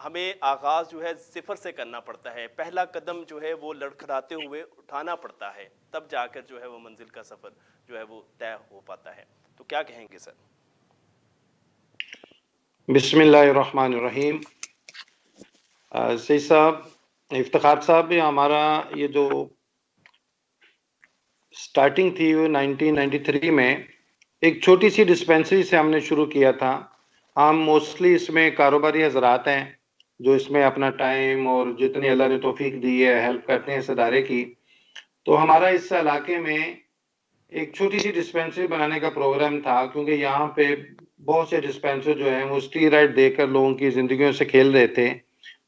ہمیں آغاز جو ہے صفر سے کرنا پڑتا ہے، پہلا قدم جو ہے وہ لڑکھڑاتے ہوئے اٹھانا پڑتا ہے، تب جا کر جو ہے وہ منزل کا سفر جو ہے وہ طے ہو پاتا ہے. تو کیا کہیں گے سر؟ بسم اللہ الرحمن الرحیم. سید صاحب، افتخار صاحب، یہ ہمارا یہ جو سٹارٹنگ تھی وہ 1993 میں ایک چھوٹی سی ڈسپینسری سے ہم نے شروع کیا تھا. ہم موسٹلی اس میں کاروباری حضرات ہیں جو اس میں اپنا ٹائم اور جتنی اللہ نے توفیق دی ہے ہیلپ کرتے ہیں اس ادارے کی. تو ہمارا اس علاقے میں ایک چھوٹی سی ڈسپینسری بنانے کا پروگرام تھا، کیونکہ یہاں پہ بہت سے ڈسپینسر جو ہیں وہ اسٹیرائڈ دے کر لوگوں کی زندگیوں سے کھیل رہے تھے.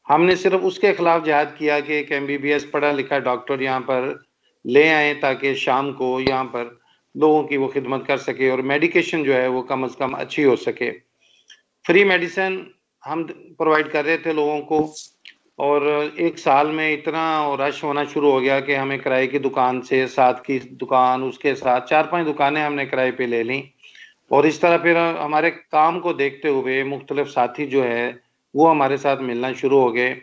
ہم نے صرف اس کے خلاف جہاد کیا کہ ایک MBBS پڑھا لکھا ڈاکٹر یہاں پر لے آئیں تاکہ شام کو یہاں پر لوگوں کی وہ خدمت کر سکے اور میڈیکیشن جو ہے وہ کم از کم اچھی ہو سکے. فری میڈیسن ہم پرووائڈ کر رہے تھے لوگوں کو، اور ایک سال میں اتنا رش ہونا شروع ہو گیا کہ ہمیں کرائے کی دکان سے ساتھ کی دکان، اس کے ساتھ 4-5 دکانیں ہم نے کرائے پہ لے لیں. اور اس طرح پھر ہمارے کام کو دیکھتے ہوئے مختلف ساتھی جو ہے وہ ہمارے ساتھ ملنا شروع ہو گئے.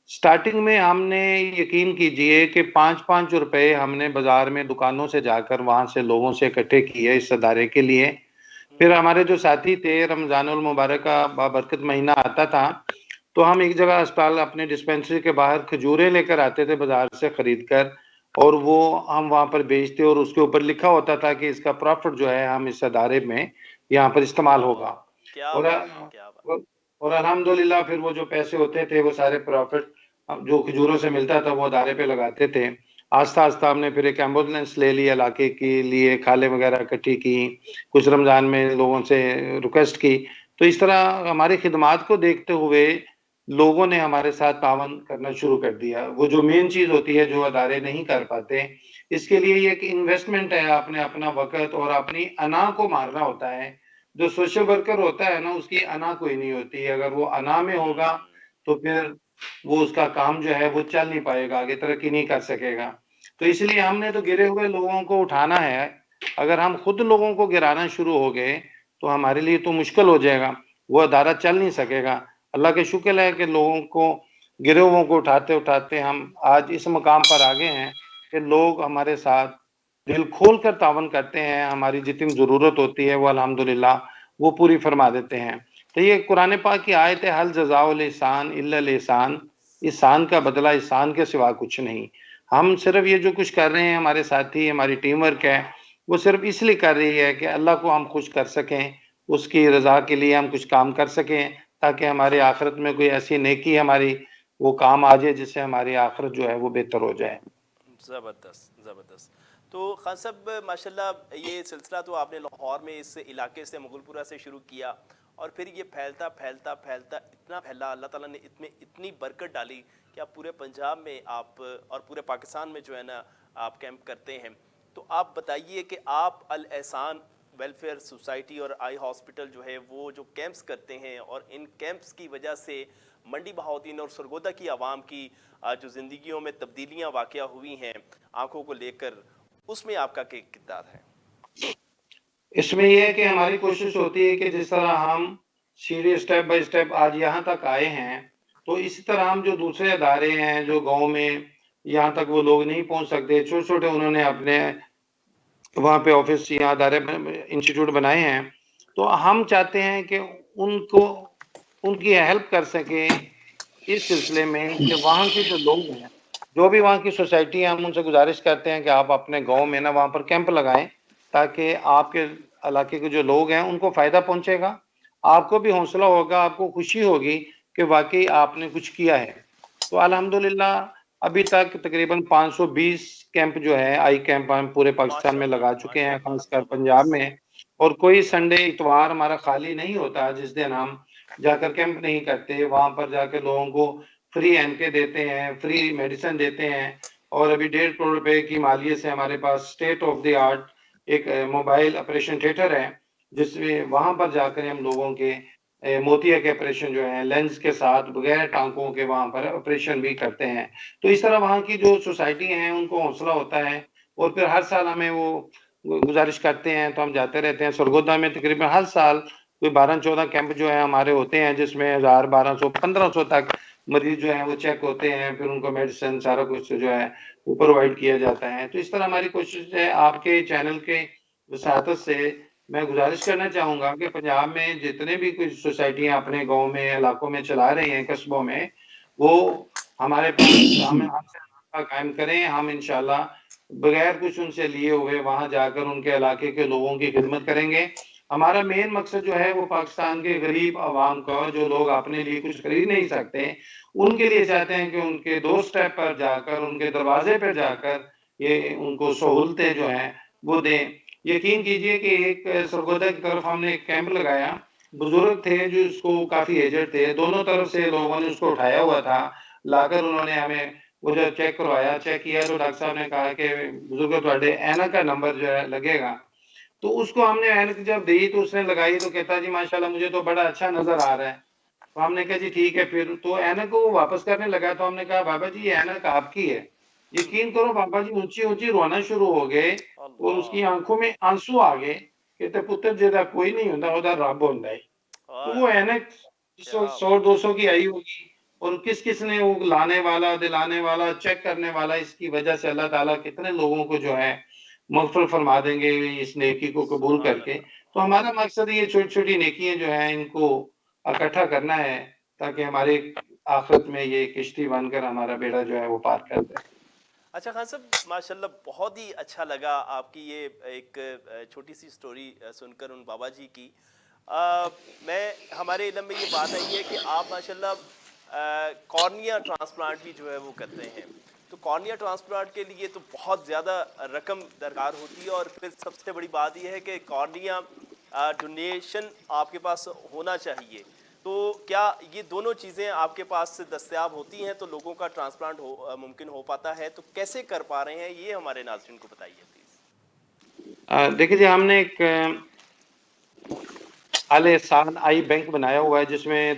سٹارٹنگ میں ہم نے یقین کیجئے کہ 5-5 روپے ہم نے بازار میں دکانوں سے جا کر وہاں سے لوگوں سے اکٹھے کیے اس ادارے کے لیے. پھر ہمارے جو ساتھی تھے، رمضان المبارک کا بابرکت مہینہ آتا تھا تو ہم ایک جگہ اسٹال اپنے ڈسپینسری کے باہر کھجوریں لے کر آتے تھے بازار سے خرید کر، اور وہ ہم وہاں پر بیچتے، اور اس کے اوپر لکھا ہوتا تھا کہ اس کا پروفٹ جو ہے ہم اس ادارے میں یہاں پر استعمال ہوگا. کیا اور بات ہے، کیا بات. اور الحمدللہ پھر وہ جو پیسے ہوتے تھے وہ سارے پروفٹ جو کھجوروں سے ملتا تھا وہ ادارے پہ لگاتے تھے. آہستہ آہستہ ہم نے پھر ایک ایمبولینس لے لی علاقے کے لیے، کھالیں وغیرہ اکٹھی کی، کچھ رمضان میں لوگوں سے ریکویسٹ کی. تو اس طرح ہماری خدمات کو دیکھتے ہوئے لوگوں نے ہمارے ساتھ تعاون کرنا شروع کر دیا. وہ جو مین چیز ہوتی ہے جو ادارے نہیں کر پاتے، اس کے لیے یہ ایک انویسٹمنٹ ہے، آپ نے اپنا وقت اور اپنی انا کو مارنا ہوتا ہے. جو سوشل ورکر ہوتا ہے نا، اس کی انا کوئی نہیں ہوتی. اگر وہ انا میں ہوگا تو پھر وہ اس کا کام جو ہے وہ چل نہیں پائے گا، آگے ترقی نہیں کر سکے گا. تو اس لیے ہم نے تو گرے ہوئے لوگوں کو اٹھانا ہے. اگر ہم خود لوگوں کو گرانا شروع ہو گئے تو ہمارے لیے تو مشکل ہو جائے گا، وہ ادارہ چل نہیں سکے گا. اللہ کے شکر ہے کہ لوگوں کو گرے ہوئوں کو اٹھاتے اٹھاتے ہم آج اس مقام پر آگے ہیں کہ لوگ ہمارے ساتھ دل کھول کر تعاون کرتے ہیں. ہماری جتنی ضرورت ہوتی ہے وہ الحمدللہ وہ پوری فرما دیتے ہیں. تو یہ قرآن پاک کی آیت ہے، حل جزاء الاحسان الا الاحسان، احسان کا بدلہ احسان کے سوا کچھ نہیں. ہم صرف یہ جو کچھ کر رہے ہیں، ہمارے ساتھی ہماری ٹیم ورک ہے وہ صرف اس لیے کر رہی ہے کہ اللہ کو ہم خوش کر سکیں، اس کی رضا کے لیے ہم کچھ کام کر سکیں، تاکہ ہماری آخرت میں کوئی ایسی نیکی ہماری وہ کام آ جائے جس سے ہماری آخرت جو ہے وہ بہتر ہو جائے. زبردست زبردست. تو خان صاحب ماشاءاللہ یہ سلسلہ تو آپ نے لاہور میں اس علاقے سے مغل پورہ سے شروع کیا، اور پھر یہ پھیلتا پھیلتا پھیلتا اتنا پھیلا، اللہ تعالیٰ نے اتنی برکت ڈالی کہ آپ پورے پنجاب میں آپ اور پورے پاکستان میں جو ہے نا آپ کیمپ کرتے ہیں. تو آپ بتائیے کہ آپ الاحسان ویلفیئر سوسائٹی اور آئی ہاسپٹل جو ہے وہ جو کیمپس کرتے ہیں، اور ان کیمپس کی وجہ سے منڈی بہاؤدین اور سرگودا کی عوام کی جو زندگیوں میں تبدیلیاں واقع ہوئی ہیں آنکھوں کو لے کر، اس میں آپ کا کیا کردار ہے؟ اس میں یہ ہے کہ ہماری کوشش ہوتی ہے کہ جس طرح ہم سیڑھی سٹیپ بائی سٹیپ آج یہاں تک آئے ہیں، تو اسی طرح ہم جو دوسرے ادارے ہیں جو گاؤں میں یہاں تک وہ لوگ نہیں پہنچ سکتے، چھوٹے چھوٹے انہوں نے اپنے وہاں پہ آفس یا ادارے انسٹیٹیوٹ بنائے ہیں، تو ہم چاہتے ہیں کہ ان کی ہیلپ کر سکیں اس سلسلے میں کہ وہاں کے جو لوگ ہیں، جو بھی وہاں کی سوسائٹی ہیں، ہم ان سے گزارش کرتے ہیں کہ آپ اپنے گاؤں میں نا وہاں پر کیمپ لگائیں، تاکہ آپ کے علاقے کے جو لوگ ہیں ان کو فائدہ پہنچے گا، آپ کو بھی حوصلہ ہوگا، آپ کو خوشی ہوگی کہ واقعی آپ نے کچھ کیا ہے. تو الحمدللہ ابھی تک تقریباً 520 کیمپ جو ہے آئی کیمپ ہم پورے پاکستان میں لگا چکے ہیں، خاص کر پنجاب میں. اور کوئی سنڈے اتوار ہمارا خالی نہیں ہوتا جس دن ہم جا کر کیمپ نہیں کرتے. وہاں پر جا کے لوگوں کو فری این کے دیتے ہیں، فری میڈیسن دیتے ہیں. اور ابھی 1.5 کروڑ روپے کی مالیت سے ہمارے پاس اسٹیٹ آف دی آرٹ ایک موبائل آپریشن تھیٹر ہے، جس میں وہاں پر جا کر ہم لوگوں کے موتیا کے آپریشن جو ہیں لینس کے ساتھ بغیر ٹانکوں کے وہاں پر آپریشن بھی کرتے ہیں. تو اس طرح وہاں کی جو سوسائٹی ہیں ان کو حوصلہ ہوتا ہے، اور پھر ہر سال ہمیں وہ گزارش کرتے ہیں تو ہم جاتے رہتے ہیں. سرگودا میں تقریباً ہر سال کوئی 12-14 کیمپ جو ہے ہمارے ہوتے ہیں جس میں 1000 1200 1500 تک مریض جو ہیں وہ چیک ہوتے ہیں, پھر ان کو میڈیسن سارا کچھ جو ہے وہ پرووائڈ کیا جاتا ہے. تو اس طرح ہماری کوشش ہے. آپ کے چینل کے وساطت سے میں گزارش کرنا چاہوں گا کہ پنجاب میں جتنے بھی کچھ سوسائٹیاں اپنے گاؤں میں علاقوں میں چلا رہی ہیں قصبوں میں, وہ ہمارے پاس ہم سے رابطہ قائم کریں. ہم انشاءاللہ بغیر کچھ ان سے لیے ہوئے وہاں جا کر ان کے علاقے کے لوگوں کی خدمت کریں گے. ہمارا مین مقصد جو ہے وہ پاکستان کے غریب عوام کا, جو لوگ اپنے لیے کچھ خرید نہیں سکتے, ان کے لیے چاہتے ہیں کہ ان کے ڈور سٹیپ پر جا کر, ان کے دروازے پر جا کر یہ ان کو سہولتیں جو ہیں وہ دیں. یقین کیجئے کہ ایک سرگودا کی طرف ہم نے ایک کیمپ لگایا, بزرگ تھے جو اس کو کافی ایجڈ تھے, دونوں طرف سے لوگوں نے اس کو اٹھایا ہوا تھا, لا کر انہوں نے ہمیں وہ جو چیک کروایا, چیک کیا تو ڈاکٹر صاحب نے کہا کہ بزرگ تھوڑے اینک کا نمبر جو ہے لگے گا. تو اس کو ہم نے اینک جب دی تو اس نے لگائی تو کہتا جی ماشاءاللہ مجھے تو بڑا اچھا نظر آ رہا ہے. تو ہم نے کہا جی ٹھیک ہے. پھر تو اینک کو واپس کرنے لگا تو ہم نے کہا بابا جی یہ اینک آپ کی ہے. یقین کرو بابا جی اونچی اونچی رونا شروع ہو گئے اور اس کی آنکھوں میں آنسو آ گئے. کہتے پتر جیسا کوئی نہیں ہوتا, ادھر رب ہوتا ہے. تو وہ اینک 100-200 کی آئی ہوگی, اور کس نے وہ لانے والا, دلانے والا, چیک کرنے والا, اس کی وجہ سے اللہ تعالیٰ کتنے لوگوں کو جو ہے مغفر فرما دیں گے اس نیکی کو قبول کر کے. تو ہمارا مقصد یہ چھوٹی چھوٹی نیکیاں جو ہیں ان کو اکٹھا کرنا ہے تاکہ ہمارے آخرت میں یہ کشتی بن کر ہمارا بیڑا جو ہے وہ پار کر دے. اچھا خان صاحب, ماشاءاللہ بہت ہی اچھا لگا آپ کی یہ ایک چھوٹی سی سٹوری سن کر ان بابا جی کی. میں ہمارے علم میں یہ بات آئی ہے کہ آپ ماشاءاللہ کارنیا ٹرانسپلانٹ بھی جو ہے وہ کرتے ہیں. تو کارنیا ٹرانسپلانٹ کے لیے تو بہت زیادہ رقم درکار ہوتی ہے, اور پھر سب سے بڑی بات یہ ہے کہ کارنیا ڈونیشن آپ کے پاس ہونا چاہیے. تو کیا یہ دونوں چیزیں آپ کے پاس دستیاب ہوتی ہیں تو لوگوں کا ٹرانسپلانٹ ممکن ہو پاتا ہے؟ تو کیسے کر پا رہے ہیں یہ ہمارے ناظرین کو بتائیے پلیز. دیکھیے جی, ہم نے ایک حال سال آئی بینک بنایا ہوا ہے جس میں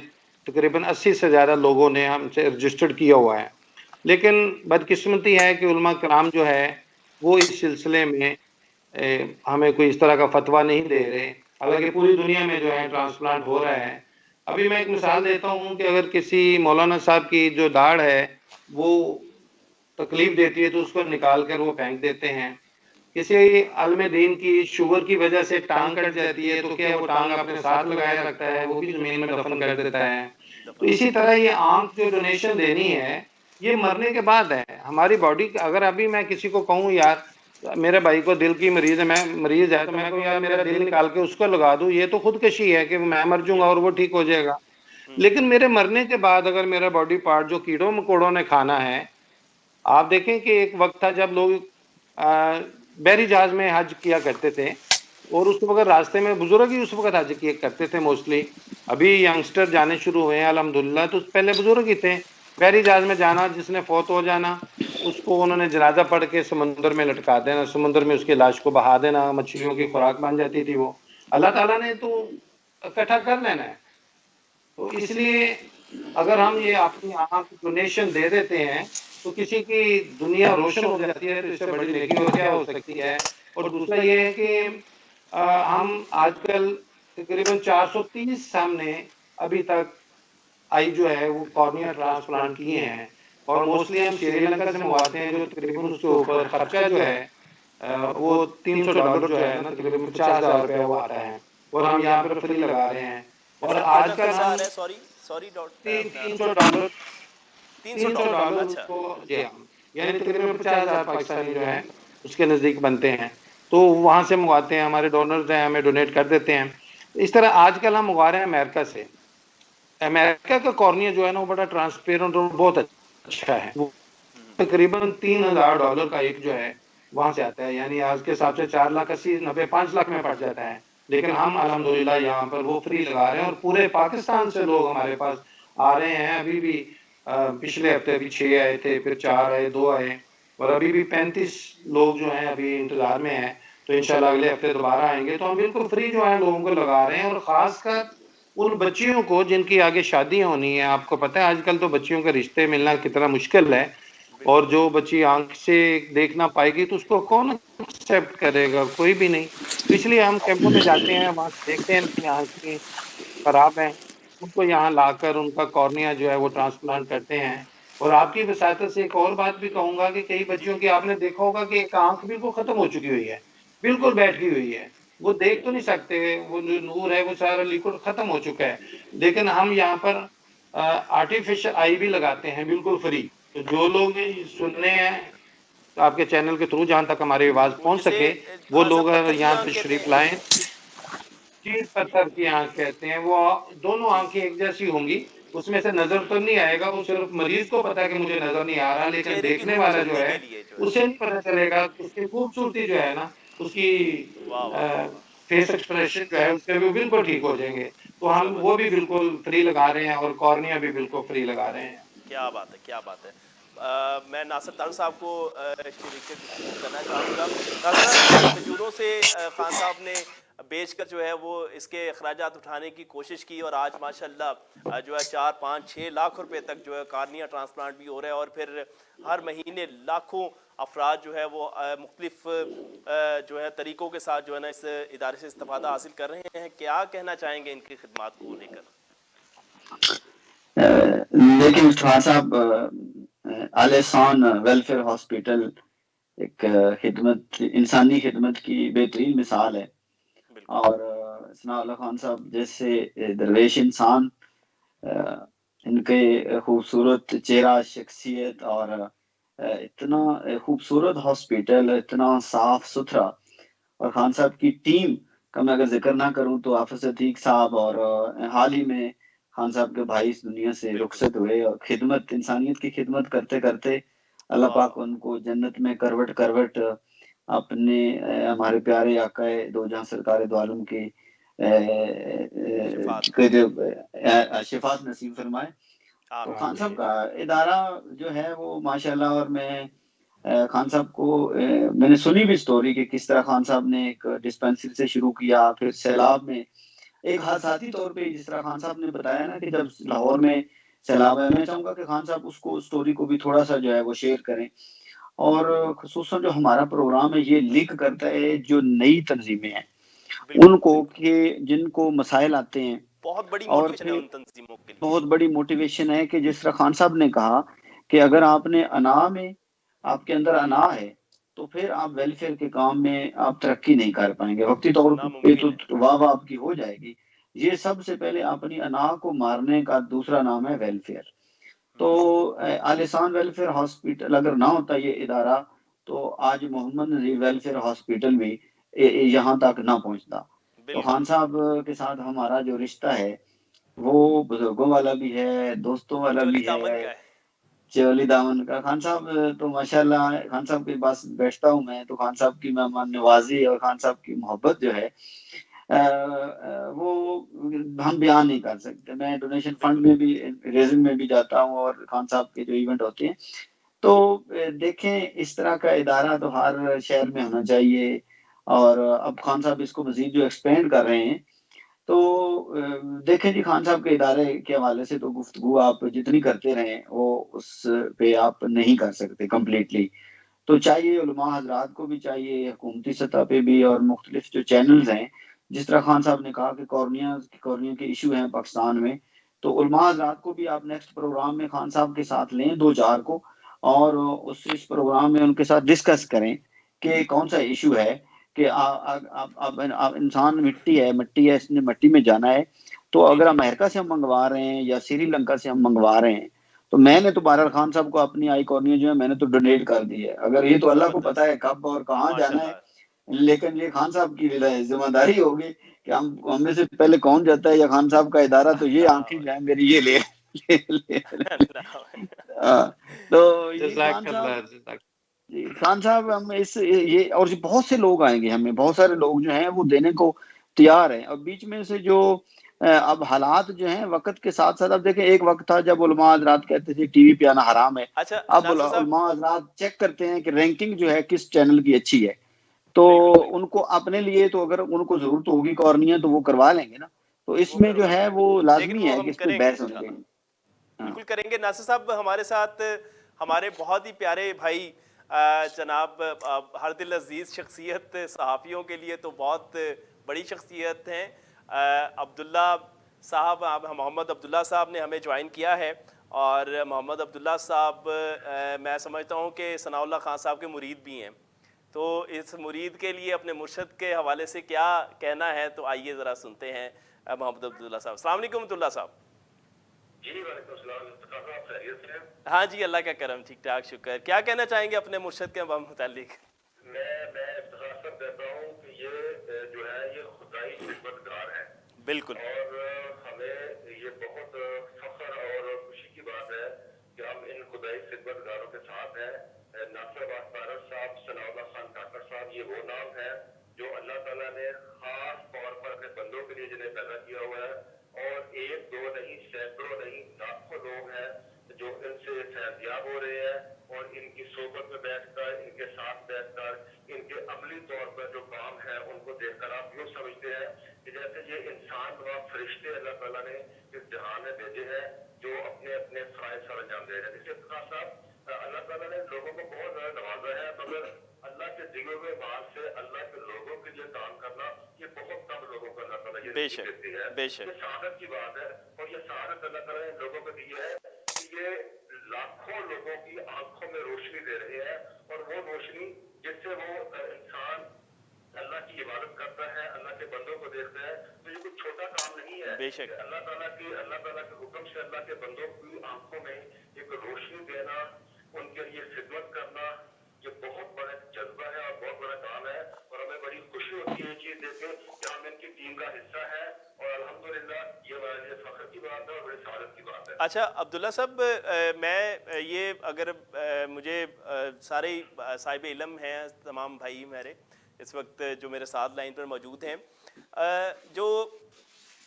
تقریباً 80 سے زیادہ لوگوں نے ہم سے رجسٹرڈ کیا ہوا ہے. لیکن بدقسمتی ہے کہ علماء کرام جو ہے وہ اس سلسلے میں ہمیں کوئی اس طرح کا فتویٰ نہیں دے رہے, حالانکہ پوری دنیا میں جو ہے ٹرانسپلانٹ ہو رہا ہے. ابھی میں ایک مثال دیتا ہوں کہ اگر کسی مولانا صاحب کی جو داڑھ ہے وہ تکلیف دیتی ہے تو اس کو نکال کر وہ پھینک دیتے ہیں. کسی عالم دین کی شوگر کی وجہ سے ٹانگ کٹ جاتی ہے تو کیا وہ ٹانگ اپنے ساتھ لگائے رکھتا ہے, وہ بھی زمین میں دفن کر دیتا ہے. تو اسی طرح یہ آنکھ جو ڈونیشن دینی ہے یہ مرنے کے بعد ہے. ہماری باڈی, اگر ابھی میں کسی کو کہوں یار میرے بھائی کو دل کی مریض ہے, میں مریض ہے, تو میں کہوں یار میرا دل نکال کے اس کو لگا دوں, یہ تو خودکشی ہے کہ میں مر جوں گا اور وہ ٹھیک ہو جائے گا. لیکن میرے مرنے کے بعد اگر میرا باڈی پارٹ جو کیڑوں مکوڑوں نے کھانا ہے, آپ دیکھیں کہ ایک وقت تھا جب لوگ بحری جہاز میں حج کیا کرتے تھے, اور اس وقت راستے میں بزرگ ہی اس وقت حج کیا کرتے تھے موسٹلی. ابھی ینگسٹر جانے شروع ہوئے ہیں الحمدللہ, تو پہلے بزرگ ہی تھے. بحری جہاز میں جانا, جس نے فوت ہو جانا اس کو انہوں نے جنازہ پڑھ کے سمندر میں لٹکا دینا, سمندر میں اس کی لاش کو بہا دینا, مچھلیوں کی خوراک بن جاتی تھی وہ. اللہ تعالیٰ نے تو اکٹھا کر لینا ہے. تو اس لیے اگر ہم یہ اپنی آنکھ ڈونیشن دے دیتے ہیں تو کسی کی دنیا روشن ہو جاتی ہے, تو اس سے بڑی نیکی اور کیا ہو سکتی ہے. اور دوسرا یہ ہے کہ ہم آج کل تقریباً 430 ہم نے ابھی تک آئی جو ہے وہ کارنیا ٹرانسپلانٹ کیے ہیں, اور موسٹلی ہم سری لنکا سے منگواتے ہیں, جو تقریباً اس کے اوپر خرچہ جو ہے وہ $300 جو ہے نا, تقریباً $50,000 وہ آتا ہے, اور ہم یہاں پر فری لگا رہے ہیں. اور سر آج کتنا کل خرچہ ہم آ رہا ہے؟ سوری ڈاکٹر, $300 $300 اچھا. کو, جی ہاں, یعنی تقریباً 50,000 پاکستانی جو ہے اس کے نزدیک بنتے ہیں. تو وہاں سے منگواتے ہیں, ہمارے ڈونرز ہیں ہمیں ڈونیٹ کر دیتے ہیں. اس طرح آج کل ہم منگوا رہے ہیں امریکہ سے. امریکہ کا کارنیا جو ہے نا وہ بڑا ٹرانسپیرنٹ اور بہت اچھا ہے. وہ تقریباً $3,000 کا ایک جو ہے وہاں سے آتا ہے, یعنی آج کے حساب سے 4,80,90 5 لاکھ میں پڑ جاتا ہے. لیکن ہم الحمدللہ یہاں پر وہ فری لگا رہے ہیں, اور پورے پاکستان سے لوگ ہمارے پاس آ رہے ہیں. ابھی بھی پچھلے ہفتے بھی 6 آئے تھے, پھر 4 آئے, 2 آئے, اور ابھی بھی 35 لوگ جو ہیں ابھی انتظار میں ہیں. تو انشاءاللہ اگلے ہفتے دوبارہ آئیں گے. تو ہم بالکل فری جو ہے لوگوں کو لگا رہے ہیں, اور خاص کر ان بچیوں کو جن کی آگے شادیاں ہونی ہیں. آپ کو پتہ ہے آج کل تو بچیوں کے رشتے ملنا کتنا مشکل ہے, اور جو بچی آنکھ سے دیکھ نہ پائے گی تو اس کو کون ایکسپٹ کرے گا؟ کوئی بھی نہیں. تو اس لیے ہم کیمپوں میں جاتے ہیں، وہاں دیکھتے ہیں ان کی آنکھیں خراب ہیں، ان کو یہاں لا کر ان کا کارنیا جو ہے وہ ٹرانسپلانٹ کرتے ہیں. اور آپ کی وساطت سے ایک اور بات بھی کہوں گا کہ کئی جی بچوں جی کی آپ نے دیکھا ہوگا کہ ایک آنکھ بالکل ختم ہو چکی ہوئی ہے، بالکل بیٹھ گئی ہوئی ہے، وہ دیکھ تو نہیں سکتے، وہ جو نور ہے وہ سارا لیکوڈ ختم ہو چکا ہے. لیکن ہم یہاں پر آرٹیفیشل آئی بھی لگاتے ہیں بالکل فری. تو جو لوگ سننے ہیں آپ کے چینل کے تھرو، جہاں تک ہماری آواز وہ پہنچ جسے سکے، وہ خان لوگ صاحب اگر پتھر کی یہاں آنکھ کہتے تشریف ہیں. لائیں. چیز پتھر کی آنکھ کہتے ہیں، وہ دونوں جی آنکھیں ایک جیسی ہوں گی، اس میں سے نظر تو نہیں آئے گا، وہ صرف مریض کو پتا ہے کہ مجھے نظر نہیں آ رہا، لیکن چہرے کی دیکھنے والا جو خوبصورتی ہے کے لیے جو ہے. اسے نہیں پتا چلے گا. اس کی خوبصورتی جو ہے نا، اس کی واہ واہ واہ واہ، فیس ایکسپریشن جو ہے اس کے بھی بالکل ٹھیک ہو جائیں گے. تو ہم وہ بھی زبردست. بالکل فری لگا رہے ہیں، اور کارنیا بھی بالکل فری لگا رہے ہیں. کیا بات ہے، کیا بات ہے. میں ناصر طارق صاحب کو شریک گفتگو کرنا چاہوں گا. ناصر صاحب، کھجوروں سے خان صاحب نے بیچ کر جو ہے وہ اس کے اخراجات اٹھانے کی کوشش کی، اور آج ماشاءاللہ جو ہے 4-5-6 لاکھ روپے تک جو ہے کارنیا ٹرانسپلانٹ بھی ہو رہا ہے، اور پھر ہر مہینے لاکھوں افراد جو ہے وہ مختلف جو ہے طریقوں کے ساتھ جو ہے نا اس ادارے سے استفادہ حاصل کر رہے ہیں. کیا کہنا چاہیں گے ان کی خدمات کو لے کر؟ لیکن خان صاحب، آل احسان ویلفیئر ہاسپٹل ایک خدمت، انسانی خدمت کی بہترین مثال ہے. بالکل. اور ثناء اللہ خان صاحب جیسے درویش انسان، ان کے خوبصورت چہرہ، شخصیت، اور اتنا خوبصورت ہاسپٹل، اتنا صاف ستھرا. اور خان صاحب کی ٹیم کا میں اگر ذکر نہ کروں تو حافظ عتیق صاحب، اور حال ہی میں خان صاحب کے بھائی اس دنیا سے بالکل. رخصت ہوئے، اور خدمت، انسانیت کی خدمت کرتے کرتے اللہ واہ پاک واہ. ان کو جنت میں کروٹ کروٹ اپنے ہمارے پیارے آقا دو جہاں سرکار دو عالم کے شفاعت نصیب. شفاعت نصیب فرمائے. تو آمین. خان صاحب کا ادارہ جو ہے وہ ماشاءاللہ، اور میں خان صاحب کو میں نے سنی بھی سٹوری کہ کس طرح خان صاحب نے ایک ڈسپینسری سے شروع کیا، پھر سیلاب میں ایک حادثاتی طور پہ، جس طرح خان صاحب نے بتایا نا کہ جب لاہور میں سیلاب ہے، میں چاہوں گا کہ خان صاحب اس کو سٹوری کو بھی تھوڑا سا جو ہے وہ شیئر کریں. اور خصوصاً جو ہمارا پروگرام ہے یہ لنک کرتا ہے جو نئی تنظیمیں ہیں بالکل. ان کو، کہ جن کو مسائل آتے ہیں. بہت بڑی اور موٹیویشن ہے پھر ان تنظیموں کے لیے. بہت بڑی موٹیویشن ہے کہ جس طرح خان صاحب نے کہا کہ اگر آپ نے آپ کے اندر انا ہے تو پھر آپ ویلفیئر کے کام میں آپ ترقی نہیں کر پائیں گے. وقتی طور پہ ناممکن تو ہے. واہ واہ آپ کی ہو جائے گی. یہ سب سے پہلے اپنی انا کو مارنے کا دوسرا نام ہے ویلفیئر. تو آلیسان ویلفیئر ہاسپٹل اگر نہ ہوتا یہ ادارہ تو آج محمد نذیر ویلفیئر ہاسپٹل بھی یہاں تک نہ پہنچتا. تو بالکل. خان صاحب کے ساتھ ہمارا جو رشتہ ہے وہ بزرگوں والا بھی ہے، دوستوں والا چولی بھی دامن ہے، کا ہے. چولی دامن کا. خان صاحب تو ماشاءاللہ، خان صاحب کے پاس بیٹھتا ہوں میں تو خان صاحب کی مہمان نوازی اور خان صاحب کی محبت جو ہے وہ ہم بیان نہیں کر سکتے. میں ڈونیشن فنڈ بالکل. میں بھی، ریزنگ میں بھی جاتا ہوں، اور خان صاحب کے جو ایونٹ ہوتے ہیں تو دیکھیں اس طرح کا ادارہ تو ہر شہر میں ہونا چاہیے. اور اب خان صاحب اس کو مزید جو ایکسپینڈ کر رہے ہیں تو دیکھیں جی، خان صاحب کے ادارے کے حوالے سے تو گفتگو آپ جتنی کرتے رہیں وہ اس پہ آپ نہیں کر سکتے کمپلیٹلی. تو چاہیے علماء حضرات کو بھی چاہیے، حکومتی سطح پہ بھی، اور مختلف جو چینلز ہیں، جس طرح خان صاحب نے کہا کہ کورنیا کے ایشو ہیں پاکستان میں، تو علماء حضرات کو بھی آپ نیکسٹ پروگرام میں خان صاحب کے ساتھ لیں 2-4 کو، اور اس پروگرام میں ان کے ساتھ ڈسکس کریں کہ کون سا ایشو ہے. کہ انسان مٹی ہے، اس نے مٹی میں جانا ہے. تو جی اگر جی. امریکہ سے ہم منگوا رہے ہیں یا سری لنکا سے ہم منگوا رہے ہیں تو میں نے تو بہرحال خان صاحب کو اپنی آئی کارنیا جو ہے میں نے تو ڈونیٹ کر دی ہے. اگر یہ تو اللہ کو پتا زبردست. ہے کب اور کہاں جانا ہے، ماشاءاللہ. لیکن یہ خان صاحب کی ذمہ داری ہوگی کہ ہم میں سے پہلے کون جاتا ہے، یا خان صاحب کا ادارہ تو یہ آنکھیں جو ہے میری یہ لے تو یہ خان جزاک صاحب، اللہ، جزاک. جی خان صاحب، ہم یہ اور بہت سے لوگ آئیں گے، ہمیں بہت سارے لوگ جو ہیں وہ دینے کو تیار ہیں. اور بیچ میں سے جو اب حالات جو ہیں وقت کے ساتھ ساتھ، اب دیکھیں ایک وقت تھا جب علماء حضرات کہتے تھے ٹی وی پہ آنا حرام ہے. اچھا اب ناصر صاحب. علماء حضرات چیک کرتے ہیں کہ رینکنگ جو ہے کس چینل کی اچھی ہے. تو بالکل. ان کو اپنے لیے تو اگر ان کو ضرورت ہوگی کارنیا تو وہ کروا لیں گے نا. تو اس وہ میں جو کروا ہے لیں گے، وہ لیکن لازمی وہ ہے کہ ہم اس پہ کریں گے بحث ہونی انشاءاللہ. چاہیے. ہاں بالکل کریں گے. ناصر صاحب ہمارے ساتھ ہمارے بہت ہی پیارے بھائی جناب ہر دل عزیز شخصیت صحافیوں کے لیے تو بہت بڑی شخصیت ہیں عبداللہ صاحب. محمد عبداللہ صاحب نے ہمیں جوائن کیا ہے, اور محمد عبداللہ صاحب میں سمجھتا ہوں کہ ثناء اللہ خان صاحب کے مرید بھی ہیں. تو اس مرید کے لیے اپنے مرشد کے حوالے سے کیا کہنا ہے, تو آئیے ذرا سنتے ہیں محمد عبداللہ صاحب. السلام علیکم عبداللہ صاحب. جی وعلیکم السلام. آپ خیریت سے ہیں؟ ہاں جی, اللہ کا کرم, ٹھیک ٹھاک, شکر. کیا کہنا چاہیں گے اپنے مرشد کے متعلق؟ میں افتخار سے کہتا ہوں کہ یہ جو ہے یہ خدائی خدمتگار ہے. بالکل. اور ہمیں یہ بہت فخر اور خوشی کی بات ہے کہ ہم ان خدائی خدمتگاروں کے ساتھ ہیں. ناصر عباس طارق صاحب, ثناء اللہ خان کاکڑ صاحب, یہ وہ نام ہے جو اللہ تعالیٰ نے خاص طور پر اپنے بندوں کے لیے جنہیں پیدا کیا ہوا ہے. اور ایک دو نہیں, سینکڑوں نہیں, لاکھوں لوگ ہیں جو ان سے فیضیاب ہو رہے ہیں, اور ان کی صحبت میں بیٹھ کر, ان کے ساتھ بیٹھ کر, ان کے عملی طور پر جو کام ہے ان کو دیکھ کر آپ یوں سمجھتے ہیں کہ جیسے یہ انسان و فرشتے اللہ تعالیٰ نے اس جہان میں بھیجے ہیں جو اپنے اپنے فرائض سر انجام دے رہے ہیں. جیسے افتخار صاحب, اللہ تعالیٰ نے لوگوں کو بہت زیادہ نوازا ہے, مگر اللہ کے دیے ہوئے مال سے اللہ کے لوگوں کے لیے کام کرنا یہ بہت کم لوگوں کو اللہ تعالیٰ یہ دیتی ہے. یہ سعادت کی بات ہے, اور یہ سعادت اللہ تعالیٰ نے لوگوں کو دی ہے کہ یہ لاکھوں لوگوں کی آنکھوں میں روشنی دے رہے ہیں, اور وہ روشنی جس سے وہ انسان اللہ کی عبادت کرتا ہے, اللہ کے بندوں کو دیکھتا ہے, تو یہ کوئی چھوٹا کام نہیں ہے. بے شک. اللہ تعالیٰ کے حکم سے اللہ کے بندوں کی آنکھوں میں ایک روشنی دینا, ان کے لیے خدمت کرنا, یہ بہت بڑا جذبہ ہے اور بہت بڑا کام ہے. اور ہمیں بڑی خوشی ہوتی ہے یہ چیز دیکھ کے کہ ہم ان کی ٹیم کا حصہ ہے, اور الحمدللہ یہ ہمارے لیے فخر کی بات ہے اور بڑی سعادت کی بات ہے. اچھا عبداللہ صاحب, میں یہ اگر مجھے سارے صاحب علم ہیں, تمام بھائی میرے اس وقت جو میرے ساتھ لائن پر موجود ہیں, جو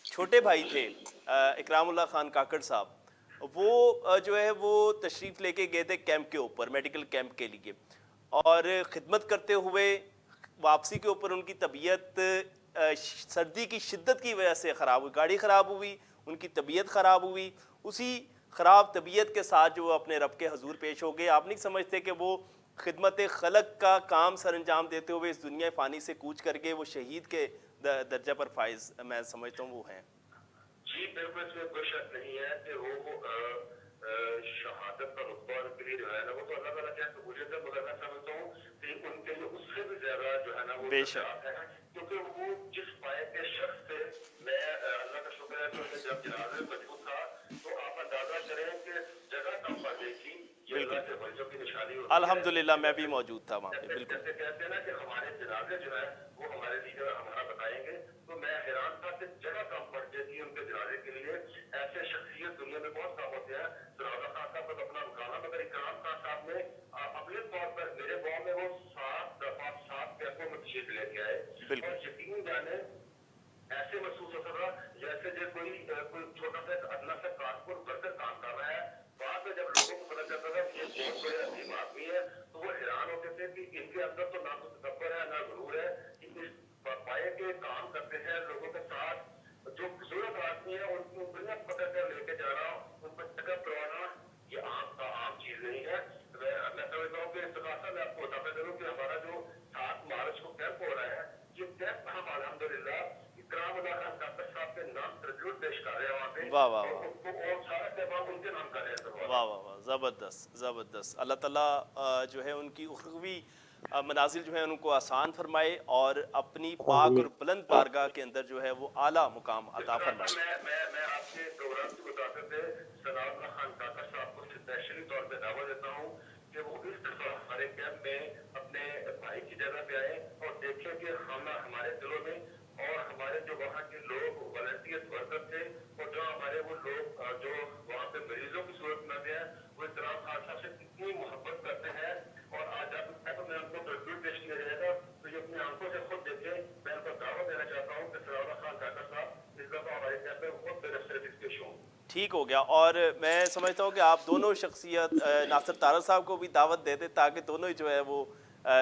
چھوٹے بھائی تھے اکرام اللہ خان کاکڑ صاحب, وہ جو ہے وہ تشریف لے کے گئے تھے کیمپ کے اوپر, میڈیکل کیمپ کے لیے, اور خدمت کرتے ہوئے واپسی کے اوپر ان کی طبیعت سردی کی شدت کی وجہ سے خراب ہوئی, گاڑی خراب ہوئی, ان کی طبیعت خراب ہوئی. اسی خراب طبیعت کے ساتھ جو اپنے رب کے حضور پیش ہو گئے. آپ نہیں سمجھتے کہ وہ خدمت خلق کا کام سر انجام دیتے ہوئے اس دنیا فانی سے کوچ کر کے وہ شہید کے درجہ پر فائز میں سمجھتا ہوں وہ ہیں؟ جی بالکل, اس میں کوئی شک نہیں ہے کہ وہ شہادت کا رتبہ ان کے لیے جو ہے نا وہ تو اللہ تعالیٰ کی قبولیت ہے, مگر میں سمجھتا ہوں کہ ان کے لیے اس سے بھی زیادہ جو ہے نا وہ درجات ہیں, کیونکہ وہ جس پائے کے شخص تھے. میں اللہ کا شکر ہے کہ جب جنازے میں موجود تھا تو آپ اندازہ کریں کہ جگہ کم پڑ گئی تھی. یہ اللہ کے وجہ کی نشانی ہوتی ہے. الحمدللہ میں بھی موجود تھا وہاں پہ. بالکل جیسے کہتے ہیں نا کہ ہمارے جنازے جو ہے وہ ہمارے لیڈر ہمارا بتائیں گے, تو میں حیران تھا کہ جگہ کم پڑ گئی تھی ان کے جنازے کے لیے. ایسے شخصیت دنیا میں بہت کم ہوتے ہیں. ثناء اللہ خان صاحب کو اپنا مکانہ, مگر اکرام خان صاحب نے اپنے طور پر میرے گاؤں میں وہ 7 دفعہ 7 کیمپوں میں تشریف لے کے آئے, اور یقین جانے ایسے محسوس ہوتا تھا جیسے جو کوئی چھوٹا سا ادنا سا کارپور کر کر کام کر رہا ہے. بعد میں جب لوگوں کو پتا چلتا تھا کہ یہ بہت بڑے عظیم آدمی ہے, تو وہ حیران ہوتے تھے کہ ان کے اندر تو نہ تو تکبر ہے نہ غرور ہے, کہ اس پائے کے کام کرتے ہیں لوگوں کے ساتھ. جو بزرگ آدمی ہے ان کو بنا پکڑ کر لے کے جا رہا ہوں, ان پر چکر کروانا یہ عام چیز نہیں ہے. میں سمجھتا ہوں کہ استغاثہ میں آپ کو بتاتا چلوں کہ ہمارا جو 7 مارچ کو کیمپ ہو رہا ہے, یہ کیمپ ہم الحمدللہ اکرام اللہ خان کاکڑ صاحب کے نام ٹریبیوٹ پیش کر رہے ہیں وہاں پہ. واہ واہ اور سارا کیمپ ان کے نام کر رہے ہیں. واہ واہ واہ, زبردست زبردست. اللہ تعالیٰ جو ہے ان کی اخروی منازل جو ہے ان کو آسان فرمائے, اور اپنی پاک اور بلند بارگاہ کے اندر جو ہے وہ اعلیٰ مقام عطا فرمائے. میں آپ کے پروگرام کی مطابق ثناء اللہ خان کاکڑ صاحب کو اسپیشلی طور پہ دعوت دیتا ہوں کہ وہ اس دفعہ ہمارے کیمپ میں اپنے بھائی کی جگہ پہ آئے اور دیکھیں کہ ہمارے دلوں میں اور ہمارے جو وہاں کے لوگ والنٹیئر ورکر تھے, اور جو ہمارے وہ لوگ جو وہاں پہ مریضوں کی صورت میں آتے ہیں, وہ اکرام خان صاحب سے کتنی محبت کرتے ہیں. اور آج جب میں ان کو ٹریبیوٹ پیش کیا جائے گا تو یہ اپنی آنکھوں سے خود دیکھیں. میں ان کو دعوت دینا چاہتا ہوں کہ ثناء اللہ خان کاکڑ صاحب اس دفعہ ہمارے کیمپ میں بہت بے نظر پیش ہوں. ٹھیک ہو گیا, اور میں سمجھتا ہوں کہ آپ دونوں شخصیت ناصر طارق صاحب کو بھی دعوت دے دیں تاکہ دونوں ہی جو ہے وہ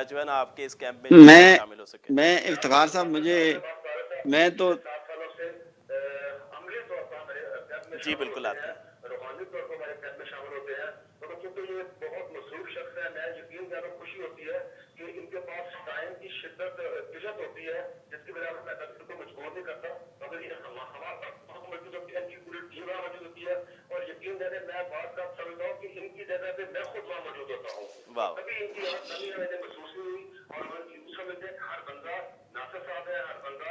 جو ہے نا آپ کے اس کیمپ میں شامل ہو سکے. میں افتخار صاحب مجھے میں تو جی بالکل آتے ہیں. روحانی طور پر ہمارے کیمپ میں شامل ہوتے ہیں, کیونکہ یہ بہت ہوتی ہے کہ ان کے پاس ٹائم کی شدت قلت ہوتی ہے جس کی وجہ سے میں تقریر کو مجبور نہیں کرتا، مگر یہ ہمارے پاس موجود ہوتی ہے، ان کی پوری ٹیم موجود ہوتی ہے، اور یقین جیسے میں بات کر سمجھتا ہوں کہ ان کی جگہ پہ میں خود وہاں موجود ہوتا ہوں، کبھی ان کی کمی ہمیں محسوس نہیں ہوئی، اور ہم یوں سمجھتے ہیں کہ ہر بندہ ناصر صاحب ہے، ہر بندہ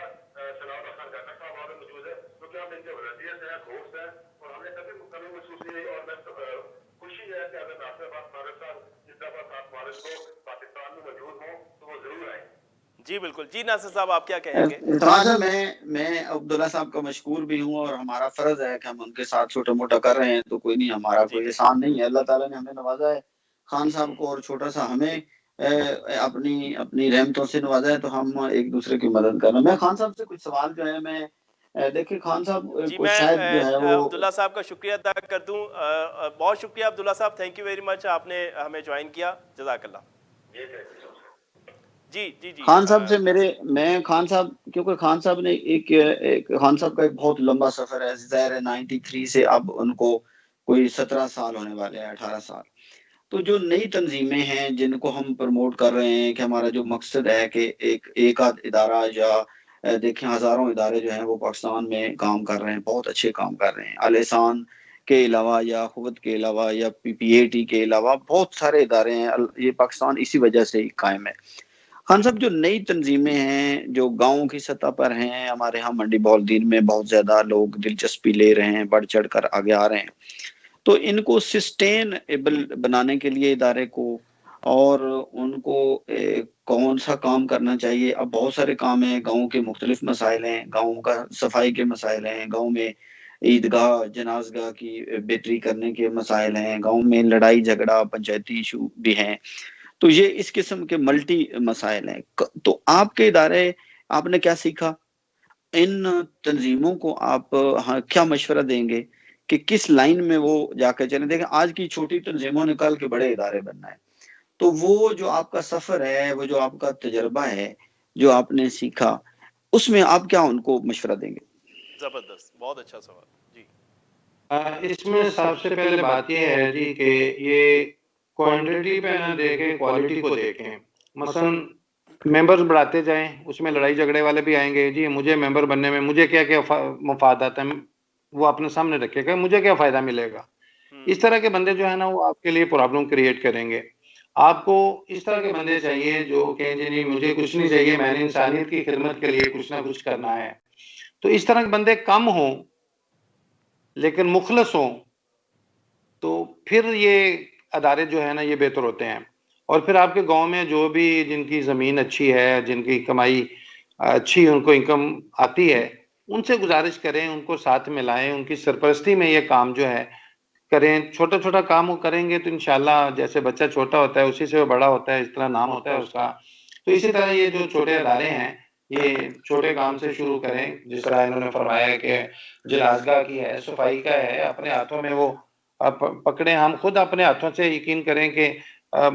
ثناء اللہ خان کاکڑ صاحب وہاں پہ موجود ہے، کیونکہ ہم ان کے والنٹیئرز ہیں، دوست ہیں، اور ہم نے کبھی کمی محسوس نہیں ہوئی، اور میں خوشی ہے کہ اگر ناصر عباس فارغ صاحب اس دفعہ 7 مارچ کو پاکستان میں موجود ہوں تو وہ ضرور آئیں۔ جی بالکل، جی ناصر صاحب آپ کیا کہیں گے؟ تماشا میں عبداللہ صاحب کا مشکور بھی ہوں، اور ہمارا فرض ہے کہ ہم ان کے ساتھ چھوٹا موٹا کر رہے ہیں، تو کوئی نہیں، ہمارا کوئی احسان نہیں ہے، اللہ تعالیٰ نے ہمیں نوازا ہے، خان صاحب کو اور چھوٹا سا ہمیں اپنی رحمتوں سے نوازا ہے، تو ہم ایک دوسرے کی مدد کر رہے ہیں۔ میں خان صاحب سے کچھ سوال جو ہے میں دیکھیں خان صاحب جی کو میں شاید جو ہے وہ عبداللہ صاحب کا شکریہ ادا کر دوں، بہت شکریہ عبداللہ صاحب، تھینک یو ویری مچ، آپ نے ہمیں جوائن کیا، جزاک اللہ۔ جی جی جی خان صاحب سے میں خان صاحب، کیونکہ خان صاحب نے خان صاحب کا ایک بہت لمبا سفر ہے، ظاہر ہے 93 سے اب ان کو کوئی 17 سال ہونے والے ہیں، 18 سال، تو جو نئی تنظیمیں ہیں جن کو ہم پروموٹ کر رہے ہیں کہ ہمارا جو مقصد ہے کہ ایک آدھ ادارہ یا دیکھیں ہزاروں ادارے جو ہیں وہ پاکستان میں کام کر رہے ہیں، بہت اچھے کام کر رہے ہیں، الاحسان کے علاوہ یا قوت کے علاوہ یا پی اے ٹی کے علاوہ بہت سارے ادارے ہیں، یہ پاکستان اسی وجہ سے ہی قائم ہے۔ خان صاحب جو نئی تنظیمیں ہیں جو گاؤں کی سطح پر ہیں، ہمارے ہاں منڈی بہاؤالدین میں بہت زیادہ لوگ دلچسپی لے رہے ہیں، بڑھ چڑھ کر آگے آ رہے ہیں، تو ان کو سسٹینیبل بنانے کے لیے ادارے کو، اور ان کو کون سا کام کرنا چاہیے؟ اب بہت سارے کام ہیں، گاؤں کے مختلف مسائل ہیں، گاؤں کا صفائی کے مسائل ہیں، گاؤں میں عیدگاہ جنازگاہ کی بہتری کرنے کے مسائل ہیں، گاؤں میں لڑائی جھگڑا پنچایتی ایشو بھی ہیں، تو یہ اس قسم کے ملٹی مسائل ہیں۔ تو آپ کے ادارے، آپ نے کیا سیکھا؟ ان تنظیموں کو آپ کیا مشورہ دیں گے کہ کس لائن میں وہ جا کے چلیں؟ دیکھیں آج کی چھوٹی تنظیموں نے کل کے بڑے ادارے بننا ہے، تو وہ جو آپ کا سفر ہے، وہ جو آپ کا تجربہ ہے، جو آپ نے سیکھا، اس میں آپ کیا ان کو مشورہ دیں گے؟ زبردست، بہت اچھا سوال، جی۔ اس میں سب سے پہلے بات یہ ہے جی کہ یہ کوانٹٹی پہ نہ دیکھیں، کوالٹی کو دیکھیں۔ مثلا ممبرز بڑھاتے جائیں، اس میں لڑائی جھگڑے والے بھی آئیں گے، جی مجھے ممبر بننے میں مجھے کیا کیا مفادات ہیں، وہ اپنے سامنے رکھے گا، مجھے کیا فائدہ ملے گا۔ اس طرح کے بندے جو ہے نا وہ آپ کے لیے پرابلم کریٹ کریں گے۔ آپ کو اس طرح کے بندے چاہیے جو کہ جی نہیں مجھے کچھ نہیں چاہیے، میں نے انسانیت کی خدمت کے لیے کچھ نہ کچھ کرنا ہے۔ تو اس طرح کے بندے کم ہوں لیکن مخلص ہوں، تو پھر یہ ادارے جو ہے نا یہ بہتر ہوتے ہیں۔ اور پھر آپ کے گاؤں میں جو بھی جن کی زمین اچھی ہے، جن کی کمائی اچھی، ان کو انکم آتی ہے، ان سے گزارش کریں، ان کو ساتھ میں لائیں، ان کی سرپرستی میں یہ کام جو ہے کریں۔ چھوٹا چھوٹا کام وہ کریں گے تو انشاءاللہ جیسے بچہ چھوٹا ہوتا ہے اسی سے وہ بڑا ہوتا ہے، اس طرح نام ہوتا ہے اس کا۔ تو اسی طرح یہ جو چھوٹے ادارے ہیں یہ چھوٹے کام سے شروع کریں، جس طرح انہوں نے فرمایا کہ جنازگاہ کی ہے، صفائی کا ہے، اپنے ہاتھوں میں وہ پکڑیں۔ ہم خود اپنے ہاتھوں سے یقین کریں کہ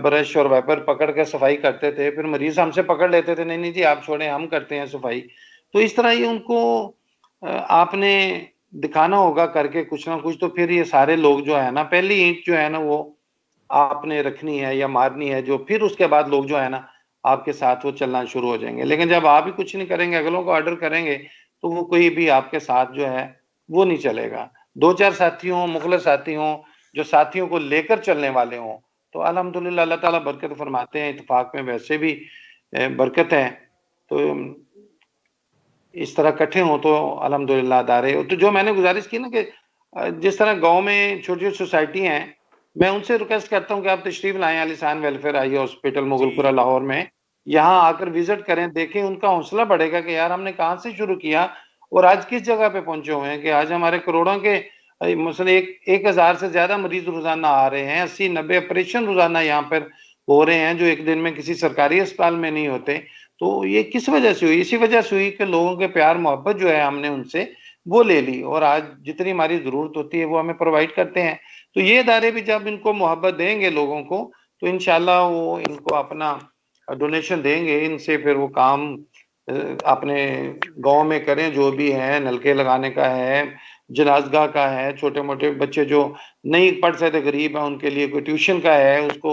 برش اور وائپر پکڑ کے صفائی کرتے تھے، پھر مریض ہم سے پکڑ لیتے تھے، نہیں نہیں جی آپ چھوڑیں ہم کرتے ہیں صفائی۔ تو اس طرح یہ ان کو آپ نے دکھانا ہوگا کر کے کچھ نہ کچھ، تو پھر یہ سارے لوگ جو ہے نا پہلی اینٹ جو ہے نا وہ آپ نے رکھنی ہے یا مارنی ہے، جو پھر اس کے بعد لوگ جو ہے نا آپ کے ساتھ وہ چلنا شروع ہو جائیں گے۔ لیکن جب آپ ہی کچھ نہیں کریں گے، اگلوں کو آرڈر کریں گے، تو وہ کوئی بھی آپ کے ساتھ جو ہے وہ نہیں چلے گا۔ دو چار ساتھی ہوں، مخلص ساتھی ہوں، جو ساتھیوں کو لے کر چلنے والے ہوں، تو الحمدللہ اللہ تعالیٰ برکت فرماتے ہیں۔ اتفاق میں ویسے بھی برکت ہے، تو اس طرح کٹھے ہوں تو الحمدللہ ادارے۔ تو جو میں نے گزارش کی نا کہ جس طرح گاؤں میں چھوٹی چھوٹی سوسائٹی ہیں، میں ان سے ریکویسٹ کرتا ہوں کہ آپ تشریف لائیں الاحسان ویلفیئر آئی ہاسپٹل مغل پورہ لاہور میں، یہاں آ کر وزٹ کریں، دیکھیں، ان کا حوصلہ بڑھے گا کہ یار ہم نے کہاں سے شروع کیا اور آج کس جگہ پہ پہنچے ہوئے ہیں کہ آج ہمارے کروڑوں کے مثلا 1000 سے زیادہ مریض روزانہ آ رہے ہیں، 80-90 آپریشن روزانہ یہاں پر ہو رہے ہیں جو ایک دن میں کسی سرکاری اسپتال میں نہیں ہوتے۔ تو یہ کس وجہ سے ہوئی؟ اسی وجہ سے ہوئی کہ لوگوں کے پیار محبت جو ہے ہم نے ان سے وہ لے لی، اور آج جتنی ہماری ضرورت ہوتی ہے وہ ہمیں پرووائڈ کرتے ہیں۔ تو یہ ادارے بھی جب ان کو محبت دیں گے لوگوں کو، تو انشاءاللہ وہ ان کو اپنا ڈونیشن دیں گے، ان سے پھر وہ کام اپنے گاؤں میں کریں، جو بھی ہے، نلکے لگانے کا ہے، جنازگاہ کا ہے، چھوٹے موٹے بچے جو نہیں پڑھ سکتے غریب ہیں ان کے لیے کوئی ٹیوشن کا ہے، اس کو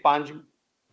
5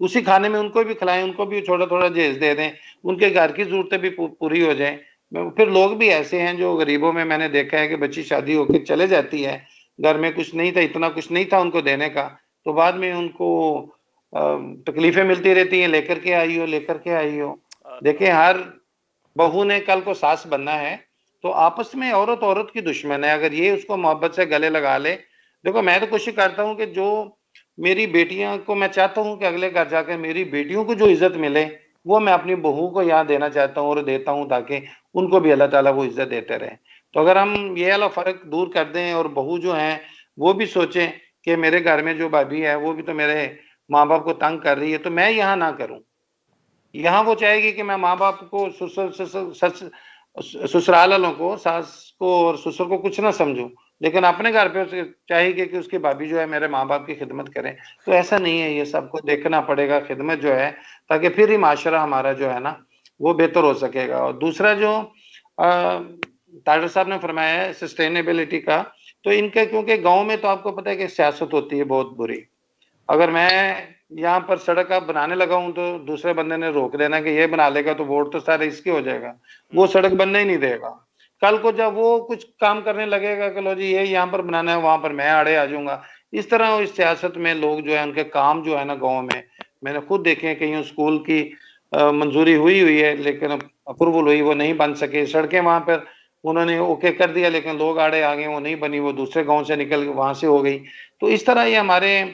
تو اسی کھانے میں ان کو بھی کھلائیں, ان کو بھی تھوڑا تھوڑا جہیز دے دیں, ان کے گھر کی ضرورتیں بھی پوری ہو جائیں. پھر لوگ بھی ایسے ہیں جو غریبوں میں نے دیکھا ہے کہ بچی شادی ہو کے چلے جاتی ہے, گھر میں کچھ نہیں تھا, اتنا کچھ نہیں تھا ان کو دینے کا, تو بعد میں ان کو تکلیفیں ملتی رہتی ہیں, لے کر کے آئی ہو, لے کر کے آئی ہو. دیکھیں, ہر بہو نے کل کو ساس بننا ہے, تو آپس میں عورت کی دشمن ہے. اگر یہ اس کو محبت سے گلے لگا لے, دیکھو میں تو کوشش کرتا ہوں کہ جو میری بیٹیاں کو میں چاہتا ہوں کہ اگلے گھر جا کے میری بیٹیوں کو جو عزت ملے وہ میں اپنی بہو کو یہاں دینا چاہتا ہوں اور دیتا ہوں, تاکہ ان کو بھی اللہ تعالیٰ وہ عزت دیتے رہے. تو اگر ہم یہ والا فرق دور کر دیں اور بہو جو ہیں وہ بھی سوچیں کہ میرے گھر میں جو بھابھی ہے وہ بھی تو میرے ماں باپ کو تنگ کر رہی ہے, تو میں یہاں نہ کروں. یہاں وہ چاہے گی کہ میں ماں باپ کو سسرال والوں کو, ساس کو اور سسر کو کچھ نہ سمجھوں, لیکن اپنے گھر پہ چاہیے کہ اس کی بھابھی جو ہے میرے ماں باپ کی خدمت کرے. تو ایسا نہیں ہے, یہ سب کو دیکھنا پڑے گا خدمت جو ہے, تاکہ پھر ہی معاشرہ ہمارا جو ہے نا وہ بہتر ہو سکے گا. اور دوسرا جو تاجر صاحب نے فرمایا ہے سسٹینیبلٹی کا, تو ان کے کیونکہ گاؤں میں تو آپ کو پتہ ہے کہ سیاست ہوتی ہے بہت بری. اگر میں یہاں پر سڑک آپ بنانے لگا ہوں تو دوسرے بندے نے روک دینا کہ یہ بنا لے گا تو ووٹ تو سارے اس کے ہو جائے گا, وہ سڑک بننے ہی نہیں دے گا. کل کو جب وہ کچھ کام کرنے لگے گا کہ لو جی یہ یہاں پر بنانا ہے, وہاں پر میں آڑے آ جاؤں گا. اس طرح اس سیاست میں لوگ جو ہے ان کے کام جو ہے نا گاؤں میں نے خود دیکھے ہیں, کہیں اسکول کی منظوری ہوئی ہے لیکن اپروول ہوئی, وہ نہیں بن سکے. سڑکیں وہاں پر انہوں نے اوکے کر دیا لیکن لوگ آڑے آ گئے, وہ نہیں بنی, وہ دوسرے گاؤں سے نکل وہاں سے ہو گئی. تو اس طرح یہ ہمارے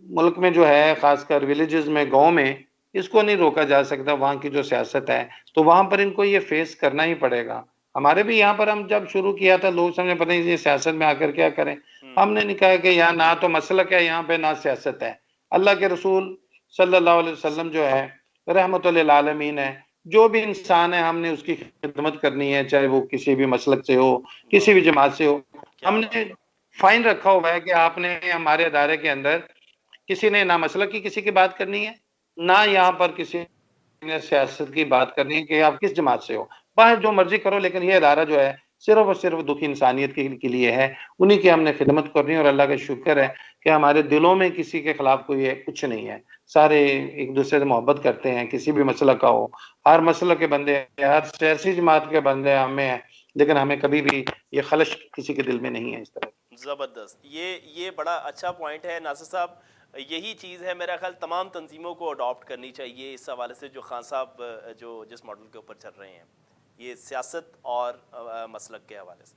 ملک میں جو ہے, خاص کر ولیجز میں, گاؤں میں, اس کو نہیں روکا جا سکتا. وہاں کی جو سیاست ہے تو وہاں پر ان کو یہ فیس کرنا ہی پڑے گا. ہمارے بھی یہاں پر ہم جب شروع کیا تھا لوگ سمجھے پتہ نہیں یہ سیاست میں آ کر کیا کریں. ہم نے نہیں کہا کہ یہاں نہ تو مسلک ہے یہاں پہ نہ سیاست ہے. اللہ کے رسول صلی اللہ علیہ وسلم جو ہے رحمت للعالمین ہے, جو بھی انسان ہے ہم نے اس کی خدمت کرنی ہے, چاہے وہ کسی بھی مسلک سے ہو, کسی بھی جماعت سے ہو. ہم نے فائن رکھا ہوا ہے کہ آپ نے ہمارے ادارے کے اندر کسی نے نہ مسلک کی کسی کی بات کرنی ہے, نہ یہاں پر کسی نے سیاست کی بات کرنی ہے کہ آپ کس جماعت سے ہو. باہر جو مرضی کرو, لیکن یہ ادارہ جو ہے صرف اور صرف دکھی انسانیت کے لیے ہے, انہی کی ہم نے خدمت کرنی ہے. اور اللہ کا شکر ہے کہ ہمارے دلوں میں کسی کے خلاف کوئی کچھ نہیں ہے, سارے ایک دوسرے سے محبت کرتے ہیں, کسی بھی مسلک کا ہو. ہر مسلک کے بندے, ہر سیاسی جماعت کے بندے ہمیں ہیں, لیکن ہمیں کبھی بھی یہ خلش کسی کے دل میں نہیں ہے. اس طرح زبردست, یہ بڑا اچھا پوائنٹ ہے ناصر صاحب. یہی چیز ہے میرا خیال تمام تنظیموں کو اڈاپٹ کرنی چاہیے اس حوالے سے, جو خان صاحب جو جس ماڈل کے اوپر چل رہے ہیں, یہ سیاست اور مسلک کے حوالے سے.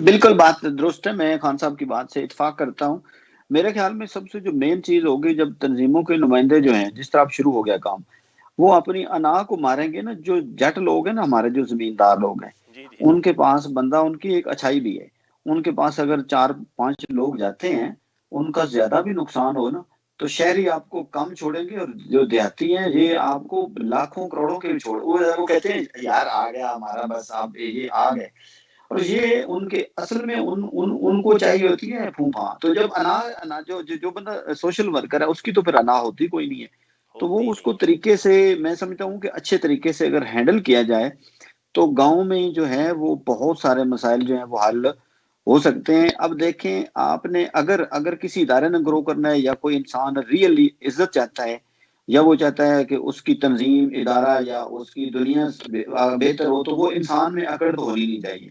بالکل بات درست ہے, میں خان صاحب کی بات سے اتفاق کرتا ہوں. میرے خیال میں سب سے جو مین چیز ہوگی, جب تنظیموں کے نمائندے جو ہیں, جس طرح اب شروع ہو گیا کام, وہ اپنی انا کو ماریں گے نا. جو جٹ لوگ ہیں نا, ہمارے جو زمیندار لوگ ہیں, جی جی ان کے پاس بندہ, ان کی ایک اچھائی بھی ہے. ان کے پاس اگر 4-5 لوگ جاتے ہیں, ان کا زیادہ بھی نقصان ہو نا, تو شہری آپ کو کم چھوڑیں گے, اور جو دیہاتی ہیں یہ آپ کو لاکھوں کروڑوں کے چھوڑ, وہ کہتے ہیں یار آ گیا ہمارا, بس آپ یہ آ گئے. اور یہ ان کے اصل میں ان کو چاہیے ہوتی ہے پھوپھا. تو جب انا جو بندہ سوشل ورکر ہے, اس کی تو پھر انا ہوتی کوئی نہیں ہے. تو وہ اس کو طریقے سے, میں سمجھتا ہوں کہ اچھے طریقے سے اگر ہینڈل کیا جائے تو گاؤں میں جو ہے وہ بہت سارے مسائل جو ہیں وہ حل ہو سکتے ہیں. اب دیکھیں آپ نے, اگر کسی ادارے نے گرو کرنا ہے, یا کوئی انسان ریئلی عزت چاہتا ہے, یا وہ چاہتا ہے کہ اس کی تنظیم, ادارہ یا اس کی دنیا بہتر ہو, تو وہ انسان میں اکڑ تو ہونی نہیں چاہیے.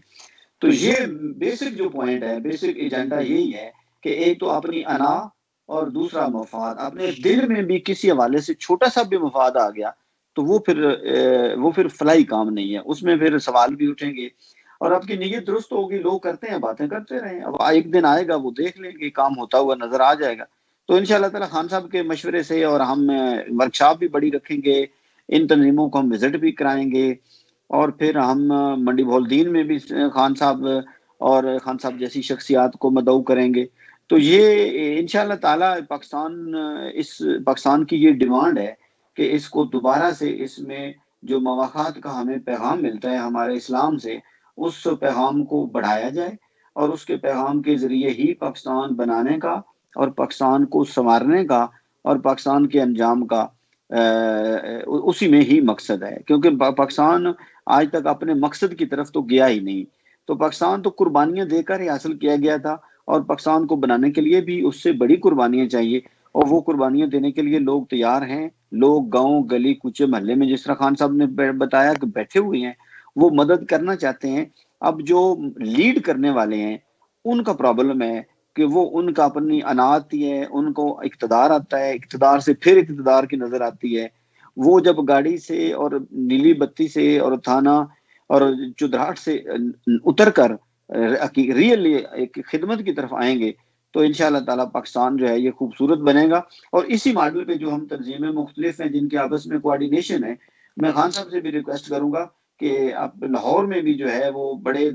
تو یہ بیسک جو پوائنٹ ہے, بیسک ایجنڈا یہی ہے کہ ایک تو اپنی انا, اور دوسرا مفاد. اپنے دل میں بھی کسی حوالے سے چھوٹا سا بھی مفاد آ گیا تو وہ پھر فلاحی کام نہیں ہے, اس میں پھر سوال بھی اٹھیں گے. اور آپ کی نیت درست ہوگی, لوگ کرتے ہیں, باتیں کرتے رہیں, اب ایک دن آئے گا وہ دیکھ لیں گے, کام ہوتا ہوا نظر آ جائے گا. تو انشاءاللہ تعالی خان صاحب کے مشورے سے, اور ہم ورکشاپ بھی بڑی رکھیں گے, ان تنظیموں کو ہم وزٹ بھی کرائیں گے, اور پھر ہم منڈی بھول دین میں بھی خان صاحب اور خان صاحب جیسی شخصیات کو مدعو کریں گے. تو یہ انشاءاللہ تعالی پاکستان کی یہ ڈیمانڈ ہے کہ اس کو دوبارہ سے, اس میں جو مواخات کا ہمیں پیغام ملتا ہے ہمارے اسلام سے, اس پیغام کو بڑھایا جائے, اور اس کے پیغام کے ذریعے ہی پاکستان بنانے کا, اور پاکستان کو سنوارنے کا, اور پاکستان کے انجام کا اسی میں ہی مقصد ہے. کیونکہ پاکستان آج تک اپنے مقصد کی طرف تو گیا ہی نہیں. تو پاکستان تو قربانیاں دے کر ہی حاصل کیا گیا تھا, اور پاکستان کو بنانے کے لیے بھی اس سے بڑی قربانیاں چاہیے، اور وہ قربانیاں دینے کے لیے لوگ تیار ہیں. لوگ گاؤں گلی کوچے محلے میں جس طرح خان صاحب نے بتایا کہ بیٹھے ہوئے ہیں، وہ مدد کرنا چاہتے ہیں. اب جو لیڈ کرنے والے ہیں ان کا پرابلم ہے کہ وہ ان کا اپنی انا آتی ہے، ان کو اقتدار آتا ہے، اقتدار سے پھر اقتدار کی نظر آتی ہے. وہ جب گاڑی سے اور نیلی بتی سے اور تھانہ اور چودراہٹ سے اتر کر ریئلی ایک خدمت کی طرف آئیں گے تو انشاءاللہ تعالیٰ پاکستان جو ہے یہ خوبصورت بنے گا. اور اسی ماڈل پہ جو ہم تنظیمیں مختلف ہیں جن کے آپس میں کوآرڈینیشن ہے، میں خان صاحب سے بھی ریکویسٹ کروں گا کہ اب لاہور میں بھی جو ہے وہ بڑے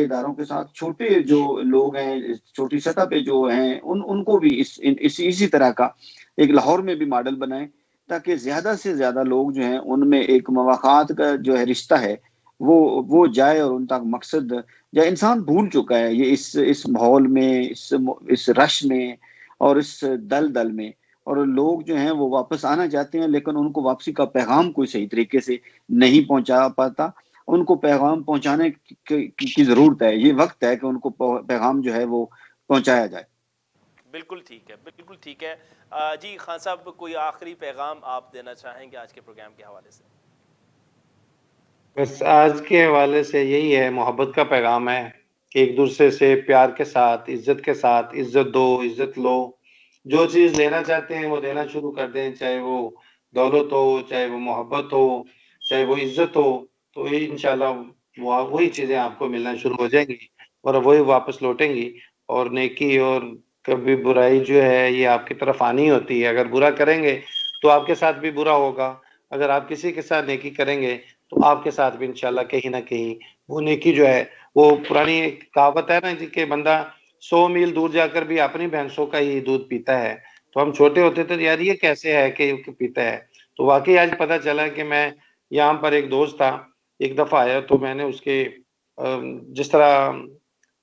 اداروں کے ساتھ چھوٹے جو لوگ ہیں چھوٹی سطح پہ جو ہیں ان کو بھی اسی طرح کا ایک لاہور میں بھی ماڈل بنائیں، تاکہ زیادہ سے زیادہ لوگ جو ہیں ان میں ایک مواقعات کا جو ہے رشتہ ہے وہ جائے اور ان تک مقصد یا انسان بھول چکا ہے یہ اس ماحول میں، اس رش میں اور اس دل میں. اور لوگ جو ہیں وہ واپس آنا چاہتے ہیں لیکن ان کو واپسی کا پیغام کوئی صحیح طریقے سے نہیں پہنچا پاتا. ان کو پیغام پہنچانے کی ضرورت ہے، یہ وقت ہے کہ ان کو پیغام جو ہے وہ پہنچایا جائے. بالکل ٹھیک ہے، بالکل ٹھیک ہے. جی خان صاحب، کوئی آخری پیغام آپ دینا چاہیں گے آج کے پروگرام کے حوالے سے؟ بس آج کے حوالے سے یہی ہے، محبت کا پیغام ہے کہ ایک دوسرے سے پیار کے ساتھ، عزت کے ساتھ، عزت دو، عزت لو. جو چیز لینا چاہتے ہیں وہ دینا شروع کر دیں، چاہے وہ دولت ہو، چاہے وہ محبت ہو، چاہے وہ عزت ہو. تو انشاءاللہ وہی چیزیں آپ کو ملنا شروع ہو جائیں گی اور وہی واپس لوٹیں گی. اور نیکی اور کبھی برائی جو ہے یہ آپ کی طرف آنی ہوتی ہے. اگر برا کریں گے تو آپ کے ساتھ بھی برا ہوگا، اگر آپ کسی کے ساتھ نیکی کریں گے تو آپ کے ساتھ بھی انشاءاللہ کہیں نہ کہیں وہ نیکی جو ہے، وہ پرانی ایک کہاوت ہے نا جی کہ بندہ 100 میل دور جا کر بھی اپنی بھینسوں کا ہی دودھ پیتا ہے. تو ہم چھوٹے ہوتے تھے یار یہ کیسے ہے کہ پیتا ہے. تو واقعی آج پتہ چلا کہ میں یہاں پر ایک دوست تھا، ایک دفعہ آیا تو میں نے اس کے جس طرح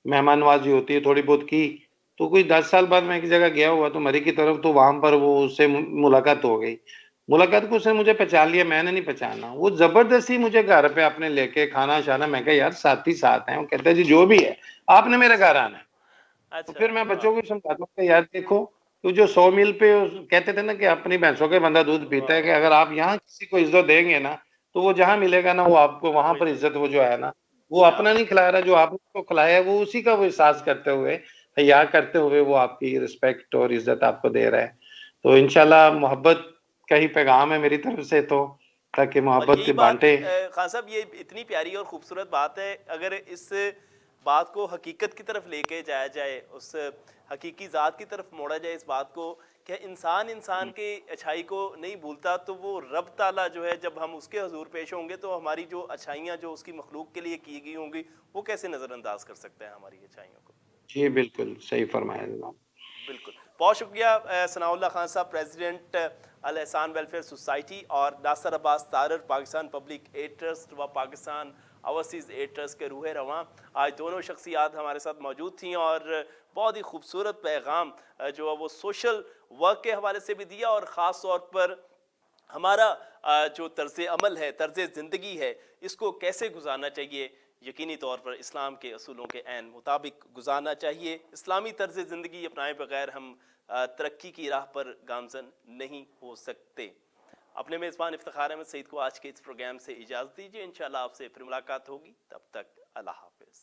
مہمان نوازی ہوتی ہے تھوڑی بہت کی. تو کوئی 10 سال بعد میں ایک جگہ گیا ہوا تو مری کی طرف، تو وہاں پر وہ اس سے ملاقات ہو گئی. ملاقات کو اس نے مجھے پہچان لیا، میں نے نہیں پہچانا. وہ زبردستی مجھے گھر پہ اپنے لے کے کھانا شانا. میں کہا یار ساتھی ساتھ ہیں. وہ کہتا ہے جی جو بھی ہے آپ نے میرے گھر آنا ہے. تو اچھا، پھر میں بچوں کو واہ سمجھاتا ہوں کہ یار دیکھو تو جو 100 میل پہ کہتے تھے نا کہ اپنی بھینسوں کے بندہ دودھ پیتا ہے، واہ کہ واہ اگر آپ یہاں کسی کو عزت دیں گے نا تو وہ جہاں ملے گا نا وہ آپ کو وہاں وہ پر عزت وہ جو ہے نا وہ کیا اپنا نہیں کھلا رہا، جو آپ نے اس کو کھلایا ہے وہ اسی کا وہ احساس کرتے ہوئے، حیا کرتے ہوئے وہ آپ کی رسپیکٹ اور عزت آپ کو دے رہا ہے. تو انشاءاللہ محبت کا ہی پیغام ہے میری طرف سے، تو تاکہ اور محبت یہی بات بانٹے. خان صاحب، یہ اتنی پیاری اور خوبصورت بات ہے. اگر اس بات کو حقیقت کی طرف لے کے جایا جائے، اس حقیقی ذات کی طرف موڑا جائے اس بات کو کہ انسان کے اچھائی کو نہیں بھولتا، تو وہ رب تعالیٰ جو ہے جب ہم اس کے حضور پیش ہوں گے تو ہماری جو اچھائیاں جو اس کی مخلوق کے لیے کی گئی ہوں گی وہ کیسے نظر انداز کر سکتے ہیں ہماری اچھائیوں کو. جی بالکل صحیح فرمایا جناب. بالکل، بہت شکریہ ثناء اللہ خان صاحب، پریزیڈنٹ الاحسان ویلفیئر سوسائٹی، اور Nasir Abbas Tarar, Pakistan public aid trust و پاکستان اوورسیز ایڈ ٹرسٹ کے روح رواں. آج دونوں شخصیات ہمارے ساتھ موجود تھیں اور بہت ہی خوبصورت پیغام جو ہے وہ سوشل ورک کے حوالے سے بھی دیا، اور خاص طور پر ہمارا جو طرز عمل ہے، طرز زندگی ہے، اس کو کیسے گزارنا چاہیے. یقینی طور پر اسلام کے اصولوں کے عین مطابق گزارنا چاہیے. اسلامی طرز زندگی اپنائے بغیر ہم ترقی کی راہ پر گامزن نہیں ہو سکتے. اپنے میزبان افتخار احمد سعید کو آج کے اس پروگرام سے اجازت دیجیے. انشاءاللہ آپ سے پھر ملاقات ہوگی. تب تک اللہ حافظ.